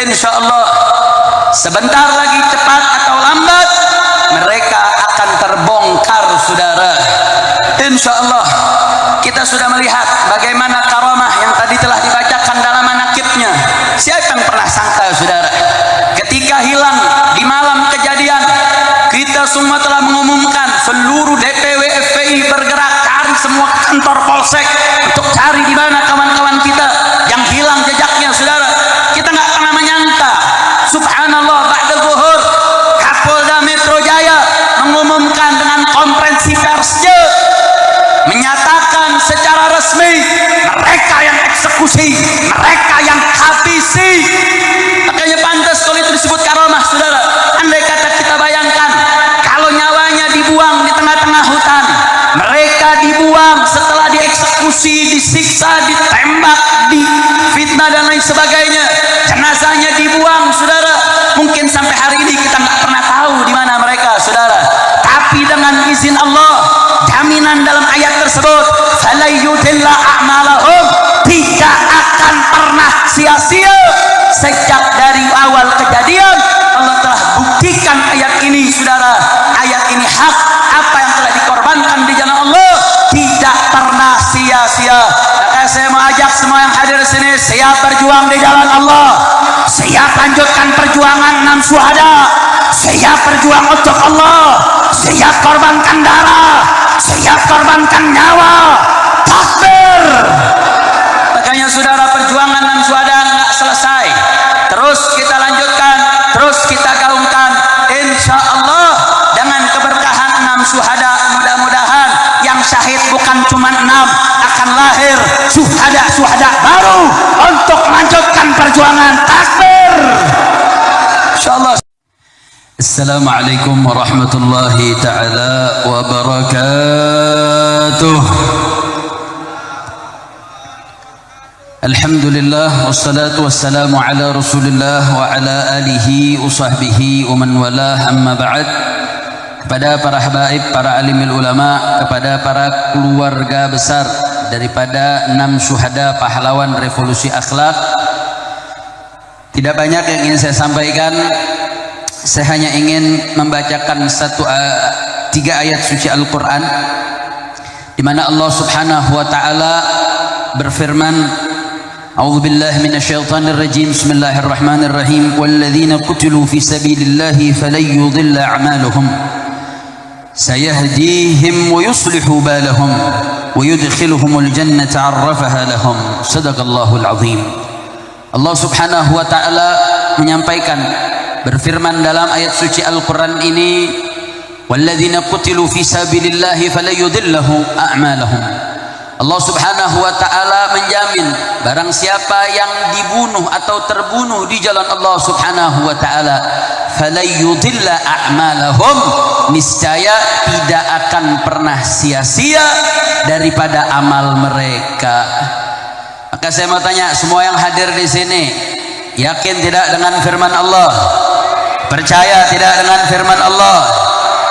insya Allah sebentar lagi cepat atau lambat mereka akan terbongkar saudara. Insya Allah kita sudah melihat bagaimana karamah yang tadi telah dibacakan dalam manaqibnya. Siapa yang pernah sangka saudara, ketika hilang di malam kejadian, kita semua telah mengumumkan seluruh DPW FPI bergerak cari semua kantor polsek untuk cari di mana kawan-kawan kita yang hilang jejaknya saudara. Kita nggak pernah menyangka, subhanallah, ba'da zuhur Kapolda Metro Jaya mengumumkan dengan konferensi persnya, menyatakan secara resmi mereka yang eksekusi, mereka yang habisi. Makanya pantas kalau itu disebut karamah saudara. Andai kata kita bayangkan kalau nyawanya dibuang di tengah-tengah hutan, mereka dibuang setelah dieksekusi, disiksa, ditembak, difitnah dan lain sebagainya, jenazahnya dibuang saudara. Mungkin sampai hari ini kita nggak pernah tahu di mana mereka saudara. Tapi dengan izin Allah, jaminan dalam ayat tersebut, falayudilla a'malahum, tidak akan pernah sia-sia. Sejak dari awal kejadian Allah telah buktikan ayat ini saudara. Ayat ini hak, apa yang telah dikorbankan di jalan Allah tidak pernah sia-sia. Maka saya mau ajak semua yang hadir di sini siap berjuang di jalan Allah, siap lanjutkan perjuangan 6 syuhada, siap berjuang untuk Allah, siap korbankan darah, siap korbankan nyawa. Takbir. Makanya saudara, perjuangan 6 syuhada nggak selesai, terus kita lanjutkan, terus kita gaungkan. Insya Allah dengan keberkahan 6 syuhada, mudah-mudahan yang syahid bukan cuma 6, akan lahir syuhada-syuhada baru untuk melanjutkan perjuangan. Takbir. Insya Allah. Assalamualaikum warahmatullahi ta'ala wabarakatuh. Alhamdulillah wassalatu wassalamu ala Rasulillah wa ala alihi wa sahbihi wa man walah, amma ba'd. Kepada para habaib, para alimil ulama, kepada para keluarga besar daripada 6 syuhada pahlawan revolusi akhlak, tidak banyak yang ingin saya sampaikan. Saya hanya ingin membacakan 3 ayat suci Al-Quran di mana Allah subhanahu wa ta'ala berfirman, A'udzu billahi minasyaitonir rajim. Bismillahirrahmanirrahim. Walladzina qutilu fi sabilillahi falan yudilla a'maluhum sayahdihim wa yuslihu balahum wa yudkhiluhumul jannata 'arrafaha lahum. Shadaqallahul azim. Allah subhanahu wa ta'ala menyampaikan, berfirman dalam ayat suci Al-Quran ini, walladzina qutilu fi sabilillahi falan yudillahu a'malahum. Allah subhanahu wa ta'ala menjamin barang siapa yang dibunuh atau terbunuh di jalan Allah subhanahu wa ta'ala, falan yudilla a'malahum, niscaya tidak akan pernah sia-sia daripada amal mereka. Maka saya mau tanya semua yang hadir di sini, yakin tidak dengan firman Allah? Percaya tidak dengan firman Allah?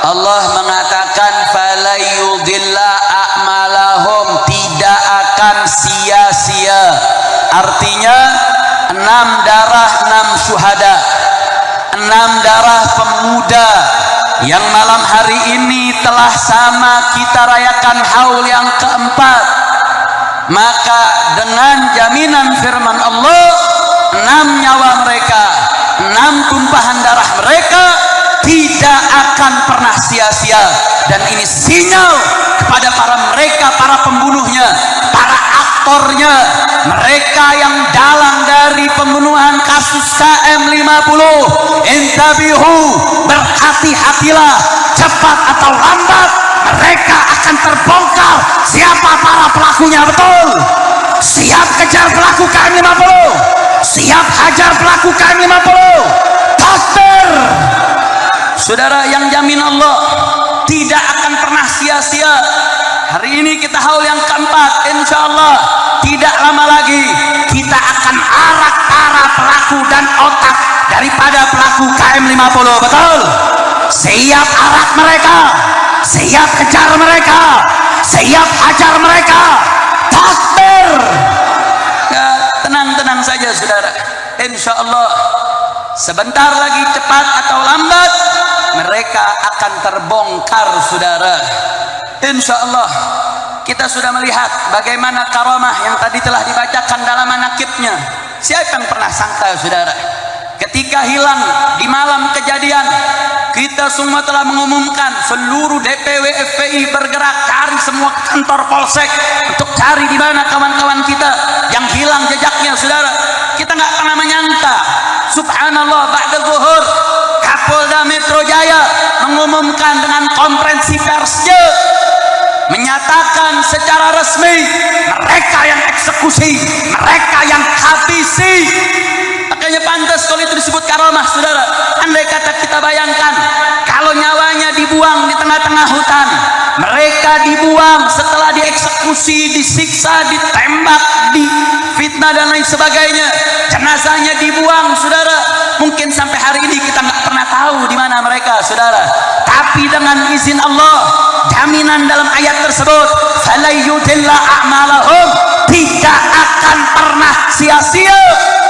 Allah mengatakan falayudilla a'malahum, tidak akan sia-sia. Artinya 6 darah 6 syuhada, 6 darah pemuda yang malam hari ini telah sama kita rayakan haul yang keempat. Maka dengan jaminan firman Allah, 6 nyawa mereka, 6 tumpahan darah mereka tidak akan pernah sia-sia. Dan ini sinyal kepada para pembunuhnya, para aktornya, mereka yang dalang dari pembunuhan kasus KM50. Intabihu, berhati-hatilah, cepat atau lambat mereka akan terbongkar siapa para pelakunya. Betul, siap kejar pelaku KM50, siap hajar pelaku KM50. Takbir. Saudara, yang jamin Allah tidak akan pernah sia-sia. Hari ini kita haul yang keempat, insya Allah tidak lama lagi kita akan arak para pelaku dan otak daripada pelaku KM50. Betul, siap arak mereka, siap kejar mereka, siap hajar mereka. Takbir. Ya, tenang-tenang saja saudara, insya Allah sebentar lagi cepat atau lambat mereka akan terbongkar saudara. Insya Allah kita sudah melihat bagaimana karamah yang tadi telah dibacakan dalam manaqibnya. Siapa yang pernah sangka saudara, ketika hilang di malam kejadian, kita semua telah mengumumkan seluruh DPW FPI bergerak cari semua kantor polsek untuk cari di mana kawan-kawan kita yang hilang jejaknya saudara. Kita nggak pernah menyangka, subhanallah, ba'da zuhur Kapolda Metro Jaya mengumumkan dengan konferensi persnya, menyatakan secara resmi mereka yang eksekusi, mereka yang habisi. Makanya pantas kalau itu disebut karamah saudara. Andai kata kita bayangkan kalau nyawanya dibuang di tengah-tengah hutan, mereka dibuang setelah dieksekusi, disiksa, ditembak, difitnah dan lain sebagainya, jenazahnya dibuang saudara, mungkin sampai hari ini kita nggak pernah tahu di mana mereka saudara. Tapi dengan izin Allah, jaminan dalam ayat tersebut, falayudilla a'malahum, tidak akan pernah sia-sia.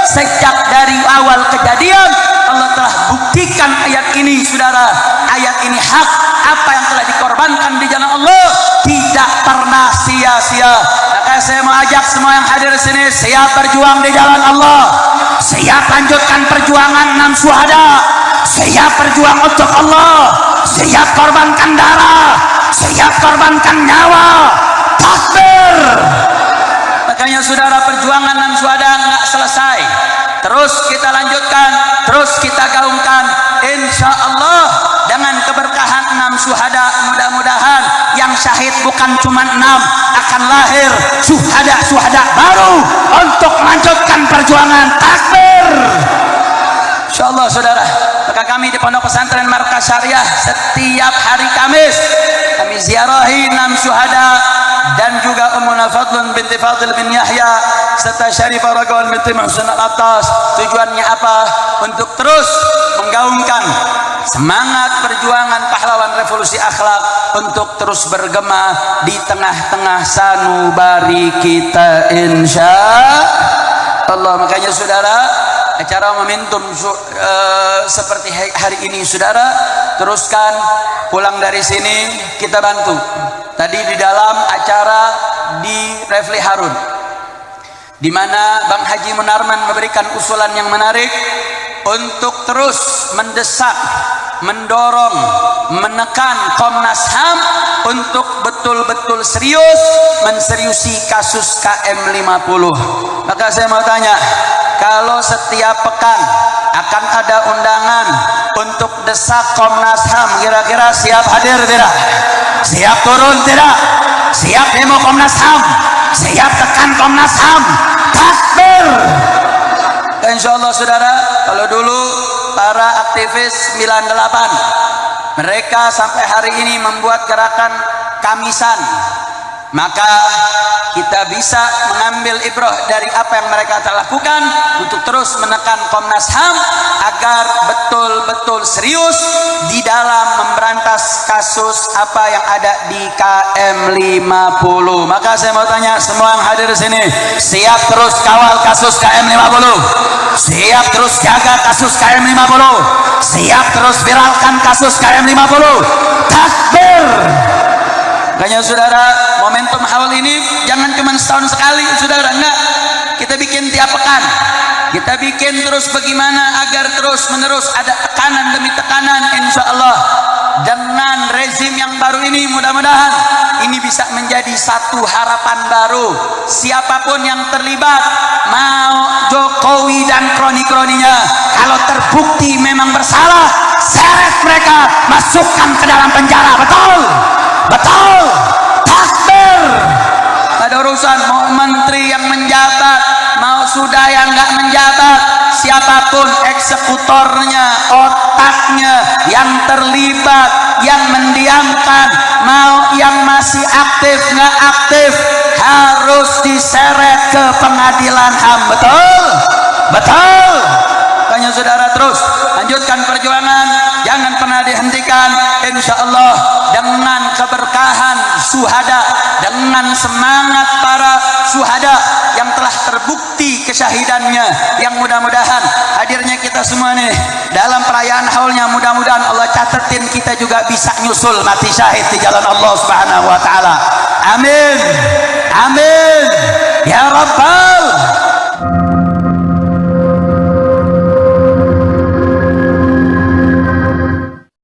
Sejak dari awal kejadian Allah telah buktikan ayat ini saudara. Ayat ini hak, apa yang telah dikorbankan di jalan Allah tidak pernah sia-sia. Maka saya mau ajak semua yang hadir di sini siap berjuang di jalan Allah, siap lanjutkan perjuangan 6 syuhada, siap berjuang untuk Allah, siap korbankan darah, siap korbankan nyawa. Takbir. Makanya saudara, perjuangan 6 syuhada nggak selesai, terus kita lanjutkan, terus kita gaungkan. Insya Allah dengan keberkahan 6 syuhada, mudah-mudahan yang syahid bukan cuma 6, akan lahir syuhada-syuhada baru untuk melanjutkan perjuangan. Takbir. Insya Allah saudara, maka kami di Pondok Pesantren Markas Syariah setiap hari Kamis kami ziarahi 6 syuhada dan juga Ummuna Fadlun binti Fadil bin Yahya serta Syarifah Ragawan binti Muhsin Al-Attas. Tujuannya apa? Untuk terus menggaungkan semangat perjuangan pahlawan revolusi akhlak, untuk terus bergema di tengah-tengah sanubari kita insya Allah. Makanya saudara, acara momentum seperti hari ini saudara, teruskan, pulang dari sini kita bantu. Tadi di dalam acara di Refli Harun, di mana Bang Haji Munarman memberikan usulan yang menarik untuk terus mendesak, mendorong, menekan Komnas HAM untuk betul-betul serius menseriusi kasus KM50. Maka saya mau tanya, kalau setiap pekan akan ada undangan untuk desak Komnas HAM, kira-kira siap hadir tidak? Siap turun tidak? Siap demo Komnas HAM? Siap tekan Komnas HAM? Takbir. Insya Allah saudara, kalau dulu para aktivis 98 mereka sampai hari ini membuat gerakan Kamisan, maka kita bisa mengambil ibrah dari apa yang mereka telah lakukan untuk terus menekan Komnas HAM agar betul-betul serius di dalam memberantas kasus apa yang ada di KM50. Maka saya mau tanya semua yang hadir di sini, siap terus kawal kasus KM50? Siap terus jaga kasus KM50? Siap terus viralkan kasus KM50? Takbir. Makanya saudara, momentum haul ini jangan cuma setahun sekali saudara, enggak, kita bikin tiap pekan, kita bikin terus bagaimana agar terus menerus ada tekanan demi tekanan. Insya Allah dengan rezim yang baru ini mudah-mudahan ini bisa menjadi satu harapan baru. Siapapun yang terlibat, mau Jokowi dan kroni-kroninya, kalau terbukti memang bersalah, seret mereka, masukkan ke dalam penjara. Betul? Betul. Takbir. Ada urusan mau menteri yang menjabat, mau sudah yang nggak menjabat, siapapun eksekutornya, otaknya, yang terlibat, yang mendiamkan, mau yang masih aktif nggak aktif, harus diseret ke pengadilan HAM. Betul? Betul. Makanya saudara terus lanjutkan perjuangan, jangan pernah dihentikan. Insya Allah dengan keberkahan syuhada, dengan semangat para syuhada yang telah terbukti kesyahidannya, yang mudah-mudahan hadirnya kita semua nih dalam perayaan haulnya, mudah-mudahan Allah catetin kita juga bisa nyusul mati syahid di jalan Allah Subhanahu wa taala. Amin. Amin ya rabbal